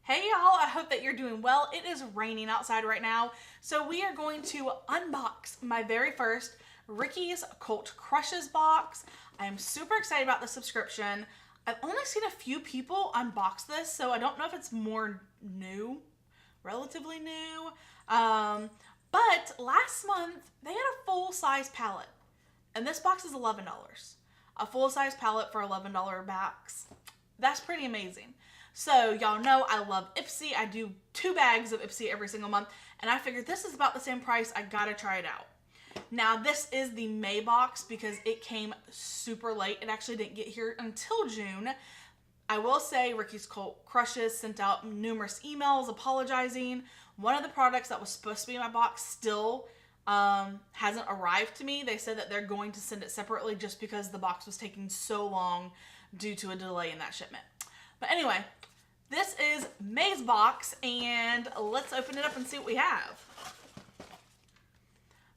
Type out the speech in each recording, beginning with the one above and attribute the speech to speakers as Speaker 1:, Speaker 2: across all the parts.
Speaker 1: Hey y'all, I hope that you're doing well. It is raining outside right now, so we are going to unbox my very first Ricky's Cult Crushes box. I am super excited about the subscription. I've only seen a few people unbox this, so I don't know if it's more new, relatively new. But last month, they had a full-size palette, and this box is $11. A full-size palette for $11 box. That's pretty amazing. So y'all know I love Ipsy. I do 2 bags of Ipsy every single month, and I figured this is about the same price. I gotta try it out. Now this is the May box because it came super late. It actually didn't get here until June. I will say Ricky's Cult Crushes sent out numerous emails apologizing. One of the products that was supposed to be in my box still hasn't arrived to me. They said that they're going to send it separately just because the box was taking so long due to a delay in that shipment. But anyway, this is May's box, and let's open it up and see what we have.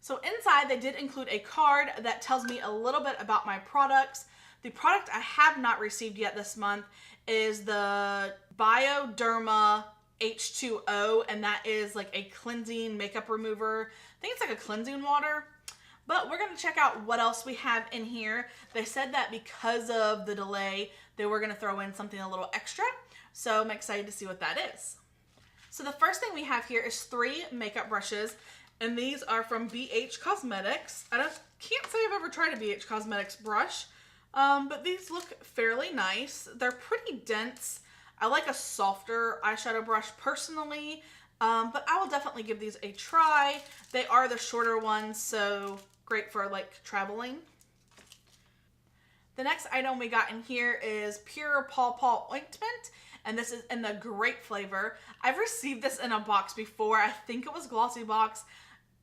Speaker 1: So inside, they did include a card that tells me a little bit about my products. The product I have not received yet this month is the Bioderma H20, and that is like a cleansing makeup remover. I think it's like a cleansing water. But we're going to check out what else we have in here. They said that because of the delay, they were going to throw in something a little extra. So I'm excited to see what that is. So the first thing we have here is 3 makeup brushes. And these are from BH Cosmetics. I can't say I've ever tried a BH Cosmetics brush. But these look fairly nice. They're pretty dense. I like a softer eyeshadow brush personally. But I will definitely give these a try. They are the shorter ones, so great for like traveling. The next item we got in here is Pure Paw Paw Ointment, and this is in the grape flavor. I've received this in a box before. I think it was Glossy Box,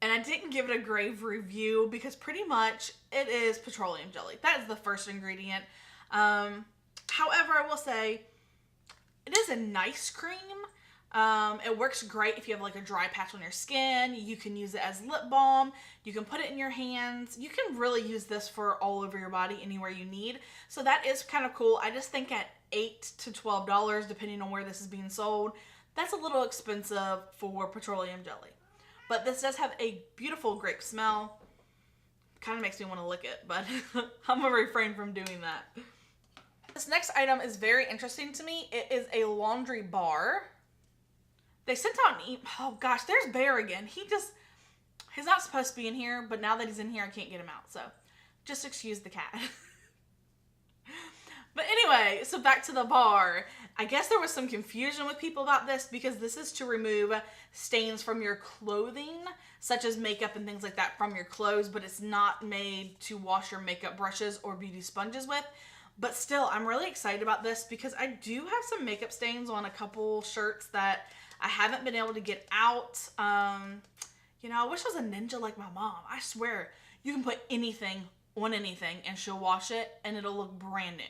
Speaker 1: and I didn't give it a grave review because pretty much it is petroleum jelly. That is the first ingredient. However, I will say it is a nice cream. It works great if you have like a dry patch on your skin. You can use it as lip balm. You can put it in your hands. You can really use this for all over your body, anywhere you need. So that is kind of cool. I just think at $8 to $12, depending on where this is being sold, that's a little expensive for petroleum jelly. But this does have a beautiful grape smell. Kind of makes me want to lick it, but I'm going to refrain from doing that. This next item is very interesting to me. It is a laundry bar. They sent out an oh gosh, there's Bear again. He's not supposed to be in here, but now that he's in here, I can't get him out. So just excuse the cat. But anyway, so back to the bar. I guess there was some confusion with people about this because this is to remove stains from your clothing, such as makeup and things like that from your clothes, but it's not made to wash your makeup brushes or beauty sponges with. But still, I'm really excited about this because I do have some makeup stains on a couple shirts that I haven't been able to get out. You know, I wish I was a ninja like my mom. I swear, you can put anything on anything and she'll wash it and it'll look brand new.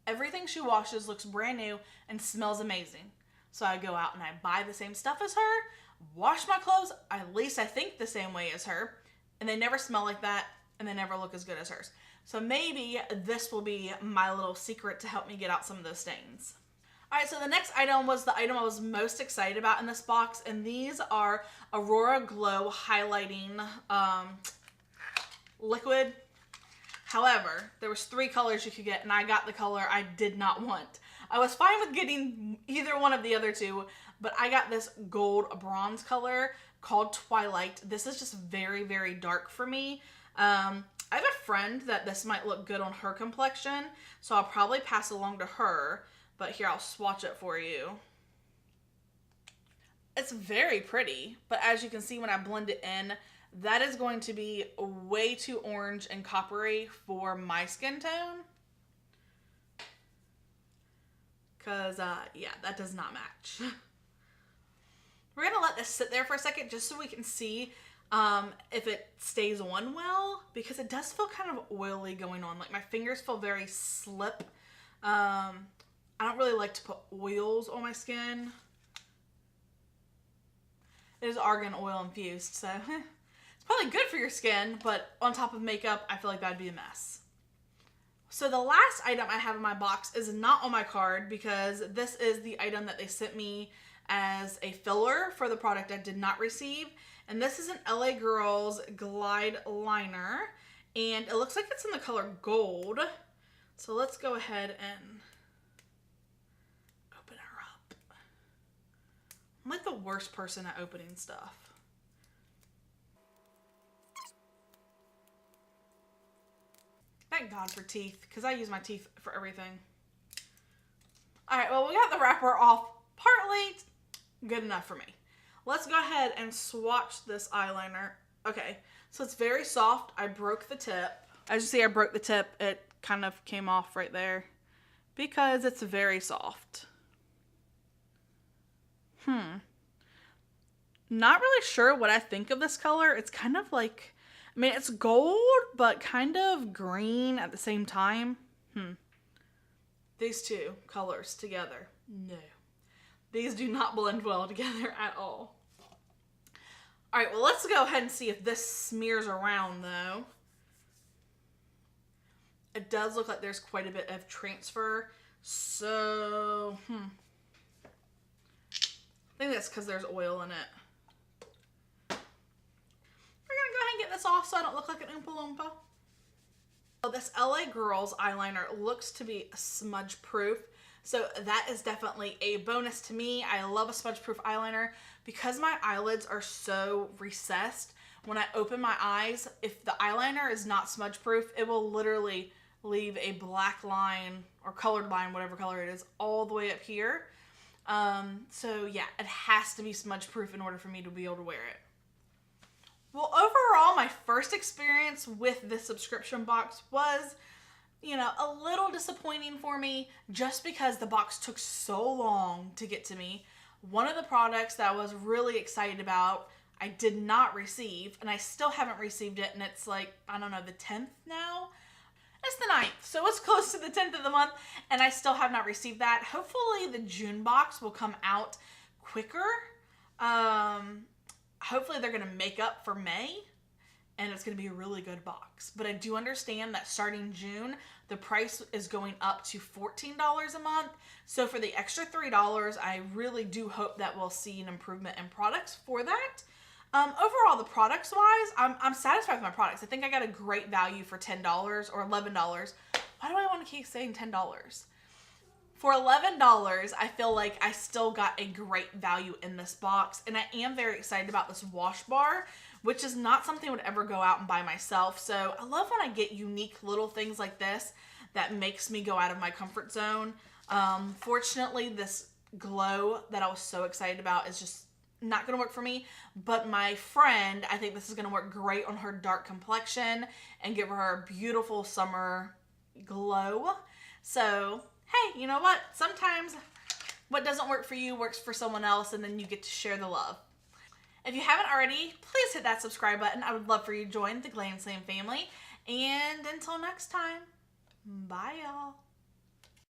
Speaker 1: Everything she washes looks brand new and smells amazing. So I go out and I buy the same stuff as her, wash my clothes, at least I think the same way as her, and they never smell like that and they never look as good as hers. So maybe this will be my little secret to help me get out some of those stains. Alright, so the next item was the item I was most excited about in this box, and these are Aurora Glow Highlighting Liquid. However, there was 3 colors you could get, and I got the color I did not want. I was fine with getting either one of the other 2, but I got this gold bronze color called Twilight. This is just very, very dark for me. I have a friend that this might look good on her complexion, so I'll probably pass it along to her. But here, I'll swatch it for you. It's very pretty, but as you can see when I blend it in, that is going to be way too orange and coppery for my skin tone. Because, yeah, that does not match. We're going to let this sit there for a second just so we can see if it stays on well, because it does feel kind of oily going on. Like, my fingers feel very slip. I don't really like to put oils on my skin. It is argan oil infused, so it's probably good for your skin, but on top of makeup, I feel like that'd be a mess. So the last item I have in my box is not on my card because this is the item that they sent me as a filler for the product I did not receive. And this is an LA Girls Glide Liner. And it looks like it's in the color gold. So let's go ahead and open her up. I'm like the worst person at opening stuff. Thank God for teeth, because I use my teeth for everything. Alright, well, we got the wrapper off partly. Good enough for me. Let's go ahead and swatch this eyeliner. Okay, so it's very soft. I broke the tip. As you see, I broke the tip. It kind of came off right there because it's very soft. Not really sure what I think of this color. It's kind of like, I mean, it's gold, but kind of green at the same time. These two colors together, no. These do not blend well together at all. All right, well, let's go ahead and see if this smears around, though. It does look like there's quite a bit of transfer, so, I think that's because there's oil in it. We're gonna go ahead and get this off so I don't look like an Oompa Loompa. Well, this LA Girls eyeliner looks to be smudge proof, so that is definitely a bonus to me. I love a smudge proof eyeliner because my eyelids are so recessed. When I open my eyes, if the eyeliner is not smudge proof, it will literally leave a black line or colored line, whatever color it is, all the way up here. So yeah, it has to be smudge proof in order for me to be able to wear it. Well, overall, my first experience with this subscription box was, you know, a little disappointing for me just because the box took so long to get to me. One of the products that I was really excited about, I did not receive, and I still haven't received it, and it's like, I don't know, the 10th now? It's the 9th, so it's close to the 10th of the month, and I still have not received that. Hopefully the June box will come out quicker. Hopefully they're going to make up for May, and it's going to be a really good box. But I do understand that starting June, the price is going up to $14 a month. So for the extra $3, I really do hope that we'll see an improvement in products for that. Overall, the products wise, I'm satisfied with my products. I think I got a great value for $10 or $11. Why do I want to keep saying $10? For $11, I feel like I still got a great value in this box, and I am very excited about this wash bar, which is not something I would ever go out and buy myself. So I love when I get unique little things like this that makes me go out of my comfort zone. Fortunately, this glow that I was so excited about is just not going to work for me, but my friend, I think this is going to work great on her dark complexion and give her a beautiful summer glow. So hey, you know what? Sometimes what doesn't work for you works for someone else, and then you get to share the love. If you haven't already, please hit that subscribe button. I would love for you to join the Glamslam family. And until next time, bye y'all.